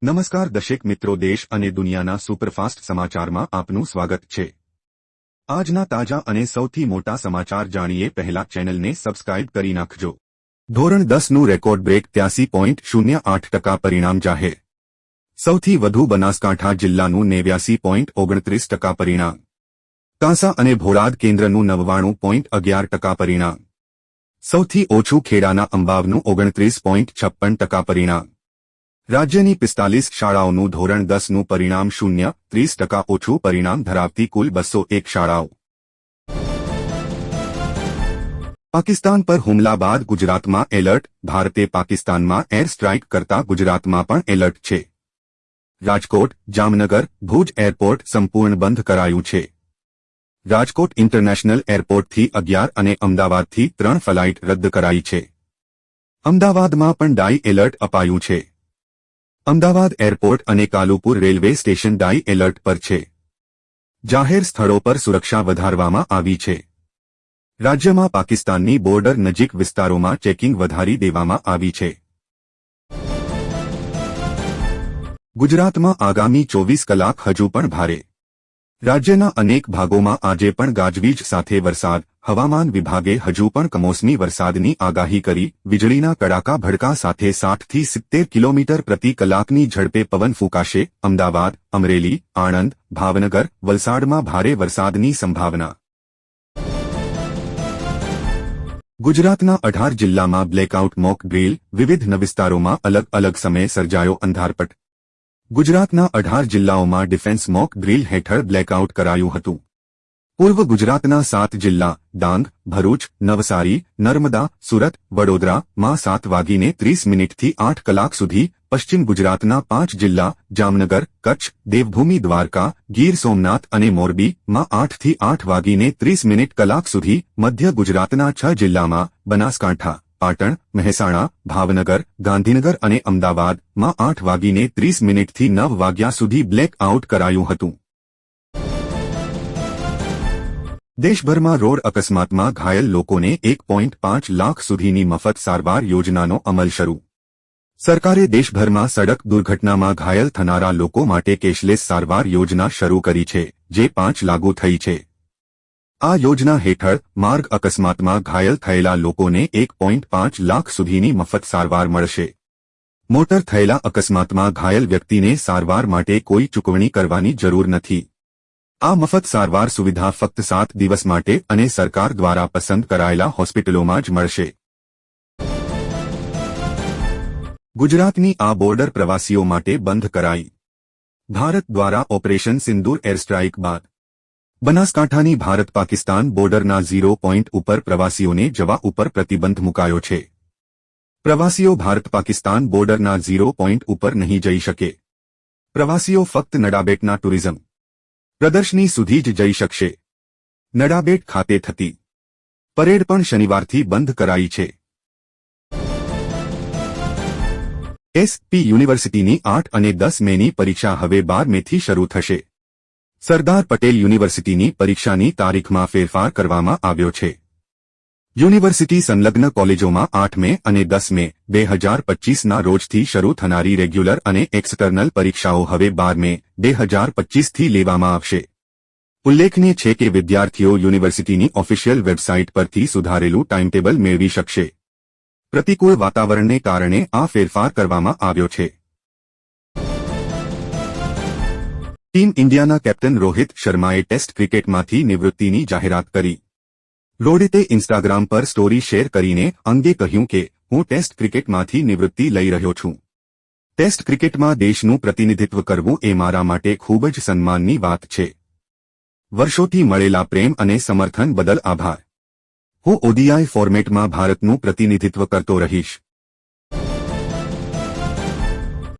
નમસ્કાર દર્શક મિત્રો, દેશ અને દુનિયાના સુપરફાસ્ટ સમાચારમાં આપનું સ્વાગત છે। આજના તાજા અને સૌથી મોટા સમાચાર જાણીએ પહેલા ચેનલને સબસ્ક્રાઇબ કરી નાખજો। ધોરણ 10નું રેકોર્ડ બ્રેક 83.08% પરિણામ જાહેર। સૌથી વધુ બનાસકાંઠા જિલ્લાનું 89.29% પરિણામ। કાંસા અને ભોળાદ કેન્દ્રનું 99.11% પરિણામ। સૌથી ઓછું ખેડાના અંબાવનું 29.56% પરિણામ। રાજ્યની 45 શાળાઓનું ધોરણ 10નું પરિણામ 0.30% ઓછું પરિણામ ધરાવતી કુલ 201 શાળાઓ। પાકિસ્તાન પર હુમલા બાદ ગુજરાતમાં એલર્ટ। ભારતે પાકિસ્તાનમાં એર સ્ટ્રાઇક કરતા ગુજરાતમાં પણ એલર્ટ છે। રાજકોટ, જામનગર, ભુજ એરપોર્ટ સંપૂર્ણ બંધ કરાયું છે। રાજકોટ ઇન્ટરનેશનલ એરપોર્ટથી 11 અને અમદાવાદથી 3 ફ્લાઇટ રદ કરાઈ છે। અમદાવાદમાં પણ ડાઈ એલર્ટ અપાયું છે। અમદાવાદ એરપોર્ટ અને કાલુપુર રેલવે સ્ટેશન ડાઈ એલર્ટ પર છે। જાહેર સ્થળો પર સુરક્ષા વધારવામાં આવી છે। રાજ્યમાં પાકિસ્તાનની બોર્ડર નજીક વિસ્તારોમાં ચેકિંગ વધારી દેવામાં આવી છે। ગુજરાતમાં આગામી 24 કલાક હજુ પણ ભારે। રાજ્યના અનેક ભાગોમાં આજે પણ ગાજવીજ સાથે વરસાદ। હવામાન વિભાગે હજુ પણ કમોસમી વરસાદની આગાહી કરી। વીજળીના કડાકા ભડકા સાથે 60 થી 70 કિલોમીટર પ્રતિ કલાકની ઝડપે પવન ફૂંકાશે। અમદાવાદ, અમરેલી, આણંદ, ભાવનગર, વલસાડમાં ભારે વરસાદની સંભાવના। ગુજરાતના 18 જિલ્લામાં બ્લેકઆઉટ મોક ડ્રીલ। વિવિધ વિસ્તારોમાં અલગ અલગ સમયે સર્જાયો અંધારપટ। ગુજરાતના 18 જિલ્લાઓમાં ડિફેન્સ મોક ડ્રીલ હેઠળ બ્લેકઆઉટ કરાયું હતું। પૂર્વ ગુજરાતના 7 જિલ્લા ડાંગ, ભરૂચ, નવસારી, નર્મદા, સુરત, વડોદરામાં 7:30 થી 8 કલાક સુધી। પશ્ચિમ ગુજરાતના 5 જિલ્લા જામનગર, કચ્છ, દેવભૂમિ દ્વારકા, ગીર સોમનાથ અને મોરબીમાં 8 થી 8:30 કલાક સુધી। મધ્ય ગુજરાતના 6 જિલ્લામાં બનાસકાંઠા, પાટણ, મહેસાણા, ભાવનગર, ગાંધીનગર અને અમદાવાદમાં 8:30 થી 9 વાગ્યા સુધી બ્લેકઆઉટ કરાયું હતું। દેશભરમાં રોડ અકસ્માતમાં ઘાયલ લોકોને 1.5 લાખ સુધીની મફત સારવાર યોજનાનો અમલ શરૂ। સરકારે દેશભરમાં સડક દુર્ઘટનામાં ઘાયલ થનારા લોકો માટે કેશલેસ સારવાર યોજના શરૂ કરી છે, જે 5 લાગુ થઈ છે। આ યોજના હેઠળ માર્ગ અકસ્માતમાં ઘાયલ થયેલા લોકોને 1.5 લાખ સુધીની મફત સારવાર મળશે। મોટર થયેલા અકસ્માતમાં ઘાયલ વ્યક્તિને સારવાર માટે કોઈ ચૂકવણી કરવાની જરૂર નથી। આ મફત સારવાર સુવિધા ફક્ત 7 દિવસ માટે અને સરકાર દ્વારા પસંદ કરાયેલા હોસ્પિટલોમાં જ મળશે। ગુજરાતની આ બોર્ડર પ્રવાસીઓ માટે બંધ કરાઈ। ભારત દ્વારા ઓપરેશન સિંદૂર એરસ્ટ્રાઇક બાદ બનાસકાંઠાની ભારત પાકિસ્તાન બોર્ડરના 0 પોઇન્ટ ઉપર પ્રવાસીઓને જવા ઉપર પ્રતિબંધ મુકાયો છે। પ્રવાસીઓ ભારત પાકિસ્તાન બોર્ડરના 0 પોઇન્ટ ઉપર નહીં જઈ શકે। પ્રવાસીઓ ફક્ત નડાબેટના ટુરિઝમ પ્રદર્શની સુધી જ જઈ શકશે। નડાબેટ ખાતે થતી પરેડ પણ શનિવારથી બંધ કરાઈ છે। એસપી યુનિવર્સિટીની 8 અને 10 મેની પરીક્ષા હવે 12 મેથી શરૂ થશે। સરદાર પટેલ યુનિવર્સિટીની પરીક્ષાની તારીખમાં ફેરફાર કરવામાં આવ્યો છે। યુનિવર્સિટી સંલગ્ન કોલેજોમાં 8 મે અને 10 મે 2025ના રોજથી શરૂ થનારી રેગ્યુલર અને એક્સટર્નલ પરીક્ષાઓ હવે 12 મે 2025થી લેવામાં આવશે। ઉલ્લેખનીય છે કે વિદ્યાર્થીઓ યુનિવર્સિટીની ઓફિશિયલ વેબસાઇટ પરથી સુધારેલું ટાઇમટેબલ મેળવી શકશે। પ્રતિકૂળ વાતાવરણને કારણે આ ફેરફાર કરવામાં આવ્યો છે। ટીમ ઇન્ડિયાના કેપ્ટન રોહિત શર્માએ ટેસ્ટ ક્રિકેટમાંથી નિવૃત્તિની જાહેરાત કરી। રોહિતે ઇન્સ્ટાગ્રામ પર સ્ટોરી શેર કરીને અંગે કહ્યું કે હું ટેસ્ટ ક્રિકેટમાંથી નિવૃત્તિ લઈ રહ્યો છું। ટેસ્ટ ક્રિકેટમાં દેશનું પ્રતિનિધિત્વ કરવું એ મારા માટે ખૂબ જ સન્માનની વાત છે। વર્ષોથી મળેલા પ્રેમ અને સમર્થન બદલ આભાર। હું ઓડીઆઈ ફોર્મેટમાં ભારતનું પ્રતિનિધિત્વ કરતો રહીશ।